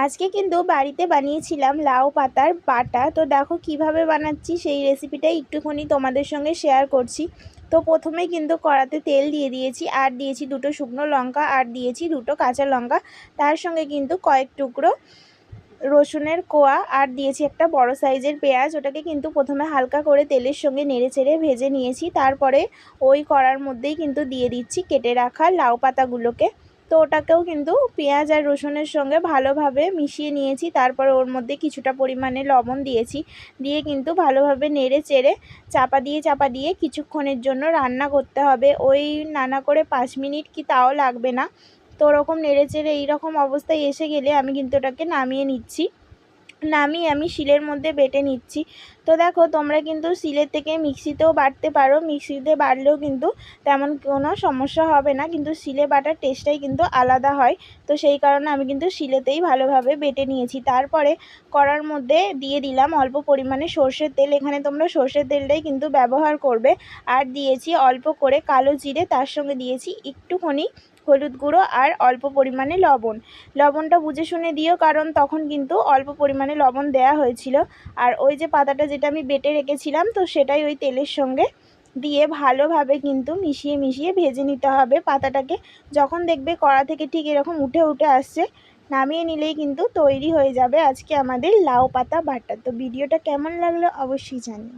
আজকে কিন্তু বাড়িতে বানিয়েছিলাম লাউ পাতার বাটা। তো দেখো কিভাবে বানাচ্ছি সেই রেসিপিটাই একটুখানি তোমাদের সঙ্গে শেয়ার করছি। তো প্রথমে কিন্তু কড়াতে তেল দিয়ে দিয়েছি, আর দিয়েছি দুটো শুকনো লঙ্কা, আর দিয়েছি দুটো কাঁচা লঙ্কা, তার সঙ্গে কিন্তু কয়েক টুকরো রসুনের কোয়া, আর দিয়েছি একটা বড় সাইজের পেঁয়াজ। ওটাকে কিন্তু প্রথমে হালকা করে তেলের সঙ্গে নেড়েচেড়ে ভেজে নিয়েছি। তারপরে ওই কড়ার মধ্যেই কিন্তু দিয়ে দিচ্ছি কেটে রাখা লাউ পাতাগুলোকে। তো ওটাকেও কিন্তু পেঁয়াজ আর রসুনের সঙ্গে ভালোভাবে মিশিয়ে নিয়েছি। তারপরে ওর মধ্যে কিছুটা পরিমাণে লবণ দিয়েছি, দিয়ে কিন্তু ভালোভাবে নেড়ে চেড়ে চাপা দিয়ে কিছুক্ষণের জন্য রান্না করতে হবে। ওই নানা করে 5 মিনিট কি তাও লাগবে না। তো ওরকম নেড়ে চেড়ে এইরকম অবস্থায় এসে গেলে আমি কিন্তু ওটাকে নামিয়ে নিচ্ছি। নামিয়ে আমি শিলের মধ্যে বেটে নিচ্ছি। তো দেখো তোমরা কিন্তু শিলের থেকে মিক্সিতেও বাটতে পারো, মিক্সিতে বাটলেও কিন্তু তেমন কোনো সমস্যা হবে না, কিন্তু শিলে বাটার টেস্টটাই কিন্তু আলাদা হয়। তো সেই কারণে আমি কিন্তু শিলেতেই ভালোভাবে বেটে নিয়েছি। তারপরে কড়ার মধ্যে দিয়ে দিলাম অল্প পরিমাণে সর্ষের তেল, এখানে তোমরা সর্ষের তেলটাই কিন্তু ব্যবহার করবে। আর দিয়েছি অল্প করে কালো জিরে, তার সঙ্গে দিয়েছি একটুখানি হলুদ গুঁড়ো আর অল্প পরিমাণে লবণটা বুঝে শুনে দিও, কারণ তখন কিন্তু অল্প পরিমাণে লবণ দেয়া হয়েছিল। আর ওই যে পাতাটা যেটা আমি বেটে রেখেছিলাম, তো সেটাই ওই তেলের সঙ্গে দিয়ে ভালোভাবে কিন্তু মিশিয়ে ভেজে নিতে হবে পাতাটাকে। যখন দেখবে কড়া থেকে ঠিক এরকম উঠে আসছে, নামিয়ে নিলেই কিন্তু তৈরি হয়ে যাবে আজকে আমাদের লাউ পাতা বাটা। তো ভিডিওটা কেমন লাগলো অবশ্যই জানিও।